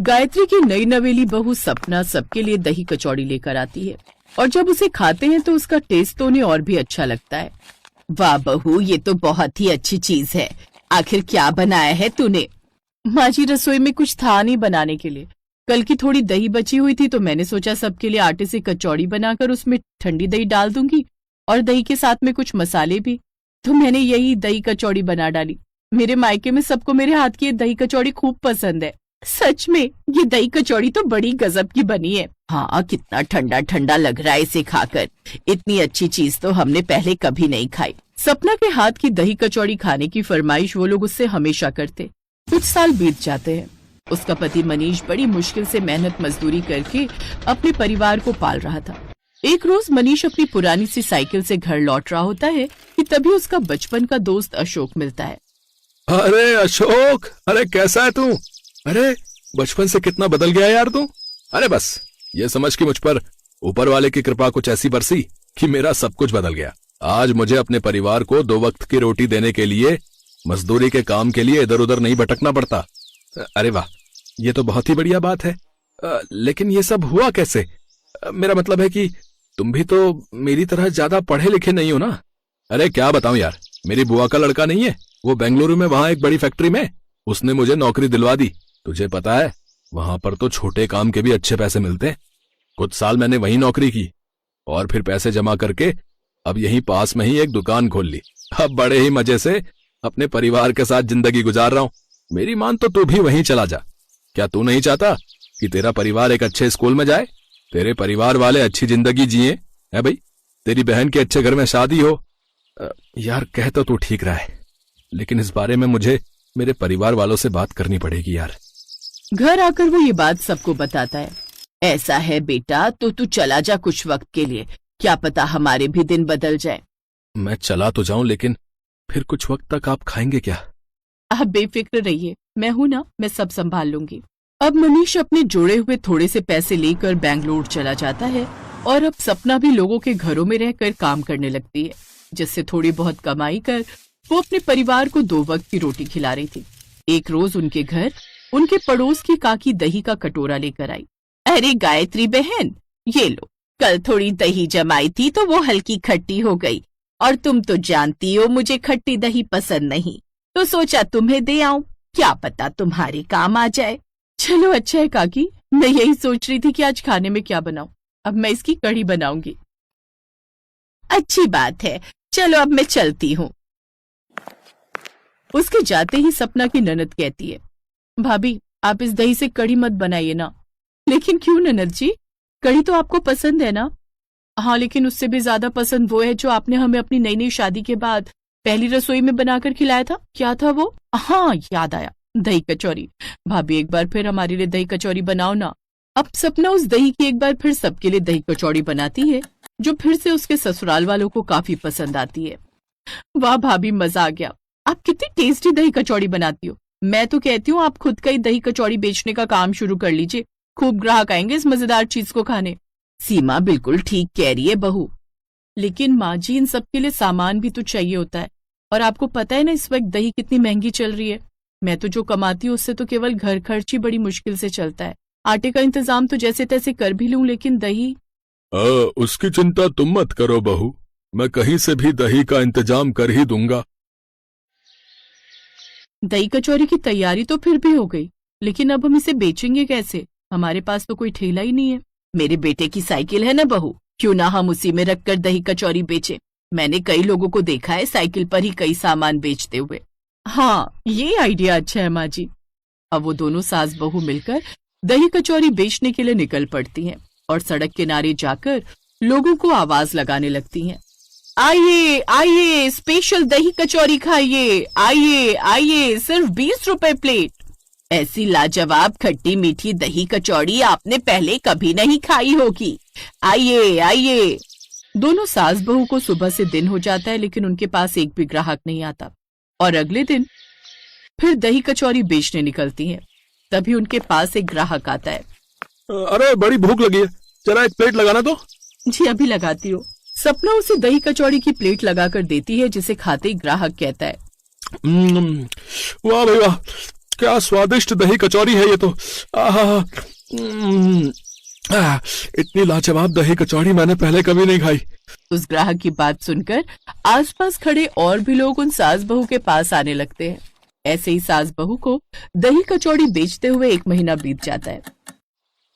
गायत्री की नई नवेली बहू सपना सबके लिए दही कचौड़ी लेकर आती है और जब उसे खाते हैं तो उसका टेस्ट तो उन्हें और भी अच्छा लगता है। वाह बहू, ये तो बहुत ही अच्छी चीज है। आखिर क्या बनाया है तूने? माँ जी, रसोई में कुछ था नहीं बनाने के लिए। कल की थोड़ी दही बची हुई थी तो मैंने सोचा सबके लिए आटे से कचौड़ी बनाकर उसमें ठंडी दही डाल दूंगी और दही के साथ में कुछ मसाले भी, तो मैंने यही दही कचौड़ी बना डाली। मेरे मायके में सबको मेरे हाथ की ये दही कचौड़ी खूब पसंद है। सच में ये दही कचौड़ी तो बड़ी गजब की बनी है। हाँ, कितना ठंडा ठंडा लग रहा है इसे खाकर। इतनी अच्छी चीज तो हमने पहले कभी नहीं खाई। सपना के हाथ की दही कचौड़ी खाने की फरमाइश वो लोग उससे हमेशा करते। कुछ साल बीत जाते हैं। उसका पति मनीष बड़ी मुश्किल से मेहनत मजदूरी करके अपने परिवार को पाल रहा था। एक रोज मनीष अपनी पुरानी सी साइकिल से घर लौट रहा होता है कि तभी उसका बचपन का दोस्त अशोक मिलता है। अरे अशोक, अरे कैसा है तू? अरे बचपन से कितना बदल गया यार तू। अरे बस ये समझ कि मुझ पर ऊपर वाले की कृपा कुछ ऐसी बरसी कि मेरा सब कुछ बदल गया। आज मुझे अपने परिवार को 2 वक्त की रोटी देने के लिए मजदूरी के काम के लिए इधर उधर नहीं भटकना पड़ता। अरे वाह, ये तो बहुत ही बढ़िया बात है। लेकिन ये सब हुआ कैसे? मेरा मतलब है कि तुम भी तो मेरी तरह ज्यादा पढ़े लिखे नहीं हो ना। अरे क्या बताऊं यार, मेरी बुआ का लड़का नहीं है, वो बेंगलुरु में वहां एक बड़ी फैक्ट्री में उसने मुझे नौकरी दिलवा दी। तुझे पता है वहां पर तो छोटे काम के भी अच्छे पैसे मिलते हैं। कुछ साल मैंने वहीं नौकरी की और फिर पैसे जमा करके अब यहीं पास में ही एक दुकान खोल ली। अब बड़े ही मजे से अपने परिवार के साथ जिंदगी गुजार रहा हूँ। मेरी मान तो तू भी वहीं चला जा। क्या तू नहीं चाहता कि तेरा परिवार एक अच्छे स्कूल में जाए, तेरे परिवार वाले अच्छी जिंदगी जिए? है भाई, तेरी बहन के अच्छे घर में शादी हो। यार कह तो तू ठीक रहा है, लेकिन इस बारे में मुझे मेरे परिवार वालों से बात करनी पड़ेगी यार। घर आकर वो ये बात सबको बताता है। ऐसा है बेटा, तो तू चला जा कुछ वक्त के लिए, क्या पता हमारे भी दिन बदल जाए। मैं चला तो जाऊं, लेकिन फिर कुछ वक्त तक आप खाएंगे क्या? आप बेफिक्र रहिए, मैं हूं ना, मैं सब संभाल लूंगी। अब मनीष अपने जोड़े हुए थोड़े से पैसे लेकर बैंगलोर चला जाता है और अब सपना भी लोगों के घरों में रहकर काम करने लगती है, जिससे थोड़ी बहुत कमाई कर वो अपने परिवार को 2 वक्त की रोटी खिला रही थी। एक रोज उनके घर उनके पड़ोस की काकी दही का कटोरा लेकर आई। अरे गायत्री बहन, ये लो, कल थोड़ी दही जमाई थी तो वो हल्की खट्टी हो गई, और तुम तो जानती हो मुझे खट्टी दही पसंद नहीं, तो सोचा तुम्हें दे आऊं, क्या पता तुम्हारे काम आ जाए। चलो अच्छा है काकी, मैं यही सोच रही थी कि आज खाने में क्या बनाऊं। अब मैं इसकी कढ़ी बनाऊंगी। अच्छी बात है, चलो अब मैं चलती हूँ। उसके जाते ही सपना की ननद कहती है, भाभी आप इस दही से कढ़ी मत बनाइए ना। लेकिन क्यों ननद जी, कढ़ी तो आपको पसंद है ना? हाँ, लेकिन उससे भी ज्यादा पसंद वो है जो आपने हमें अपनी नई नई शादी के बाद पहली रसोई में बनाकर खिलाया था। क्या था वो? हाँ याद आया, दही कचौरी। भाभी एक बार फिर हमारे लिए दही कचौरी बनाओ ना। अब सपना उस दही की एक बार फिर सबके लिए दही कचौड़ी बनाती है, जो फिर से उसके ससुराल वालों को काफी पसंद आती है। वाह भाभी, मजा आ गया, आप कितनी टेस्टी दही कचौड़ी बनाती हो। मैं तो कहती हूँ आप खुद का ही दही कचौड़ी बेचने का काम शुरू कर लीजिए, खूब ग्राहक आएंगे इस मजेदार चीज को खाने। सीमा बिल्कुल ठीक कह रही है बहू। लेकिन माँ जी, इन सब के लिए सामान भी तो चाहिए होता है, और आपको पता है ना इस वक्त दही कितनी महंगी चल रही है। मैं तो जो कमाती हूँ उससे तो केवल घर खर्च ही बड़ी मुश्किल से चलता है। आटे का इंतजाम तो जैसे तैसे कर भी लूं, लेकिन दही। उसकी चिंता तुम मत करो बहू, मैं कहीं से भी दही का इंतजाम कर ही दूंगा। दही कचौरी की तैयारी तो फिर भी हो गई, लेकिन अब हम इसे बेचेंगे कैसे? हमारे पास तो कोई ठेला ही नहीं है। मेरे बेटे की साइकिल है ना बहू, क्यों ना हम उसी में रखकर दही कचौरी बेचें। मैंने कई लोगों को देखा है साइकिल पर ही कई सामान बेचते हुए। हाँ, ये आइडिया अच्छा है माँ जी। अब वो दोनों सास बहू मिलकर दही कचौरी बेचने के लिए निकल पड़ती हैं और सड़क किनारे जाकर लोगों को आवाज लगाने लगती हैं। आइए आइए, स्पेशल दही कचौरी खाइए, आइए आइए, सिर्फ 20 रुपए प्लेट। ऐसी लाजवाब खट्टी मीठी दही कचौड़ी आपने पहले कभी नहीं खाई होगी, आइए आइए। दोनों सास बहू को सुबह से दिन हो जाता है, लेकिन उनके पास एक भी ग्राहक नहीं आता, और अगले दिन फिर दही कचौरी बेचने निकलती हैं। तभी उनके पास एक ग्राहक आता है। अरे बड़ी भूख लगी है, जरा एक प्लेट लगाना तो। जी अभी लगाती हूँ। सपना उसे दही कचौड़ी की प्लेट लगाकर देती है, जिसे खाते ही ग्राहक कहता है, वाह भाई वाह, क्या स्वादिष्ट दही कचौरी है ये तो। आहा, इतनी लाजवाब दही कचौड़ी मैंने पहले कभी नहीं खाई। उस ग्राहक की बात सुनकर आसपास खड़े और भी लोग उन सास बहू के पास आने लगते हैं। ऐसे ही सास बहू को दही कचौड़ी बेचते हुए 1 महीना बीत जाता है।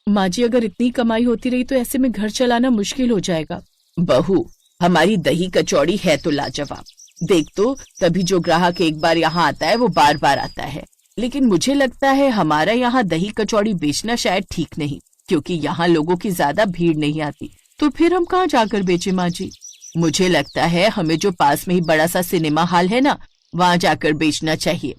माँ जी, अगर इतनी कमाई होती रही तो ऐसे में घर चलाना मुश्किल हो जाएगा। बहू, हमारी दही कचौड़ी है तो लाजवाब। देख तो, तभी जो ग्राहक एक बार यहाँ आता है वो बार बार आता है। लेकिन मुझे लगता है हमारा यहाँ दही कचौड़ी बेचना शायद ठीक नहीं, क्योंकि यहाँ लोगों की ज्यादा भीड़ नहीं आती। तो फिर हम कहाँ जाकर बेचे माँ जी? मुझे लगता है हमें जो पास में ही बड़ा सा सिनेमा हॉल है ना, वहाँ जाकर बेचना चाहिए।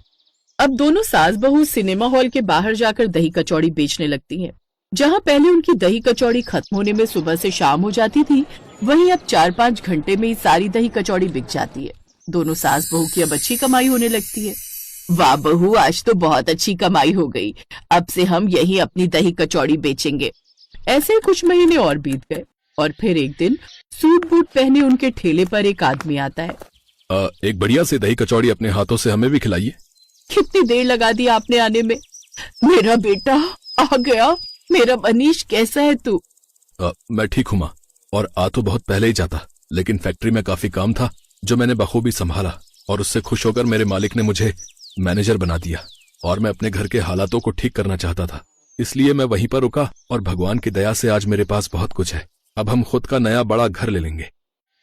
अब दोनों सास बहू सिनेमा हॉल के बाहर जाकर दही कचौड़ी बेचने लगती हैं। जहाँ पहले उनकी दही कचौड़ी खत्म होने में सुबह से शाम हो जाती थी, वहीं अब 4-5 घंटे में ही सारी दही कचौड़ी बिक जाती है। दोनों सास बहू की अब अच्छी कमाई होने लगती है। वाह बहू, आज तो बहुत अच्छी कमाई हो गई। अब से हम यही अपनी दही कचौड़ी बेचेंगे। ऐसे ही कुछ महीने और बीत गए और फिर एक दिन सूट बूट पहने उनके ठेले पर एक आदमी आता है। एक बढ़िया सी दही कचौड़ी अपने हाथों से हमें भी खिलाइए। कितनी देर लगा दी आपने आने में? मेरा बेटा आ गया। मेरा मनीष, कैसा है तू? मैं ठीक हूँ माँ, और आ तो बहुत पहले ही जाता, लेकिन फैक्ट्री में काफी काम था जो मैंने बखूबी संभाला, और उससे खुश होकर मेरे मालिक ने मुझे मैनेजर बना दिया। और मैं अपने घर के हालातों को ठीक करना चाहता था, इसलिए मैं वहीं पर रुका, और भगवान की दया से आज मेरे पास बहुत कुछ है। अब हम खुद का नया बड़ा घर ले लेंगे।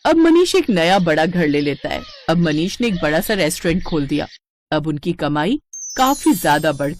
अब मनीष एक नया बड़ा घर ले लेता है। अब मनीष ने एक बड़ा सा रेस्टोरेंट खोल दिया। अब उनकी कमाई काफी ज्यादा बढ़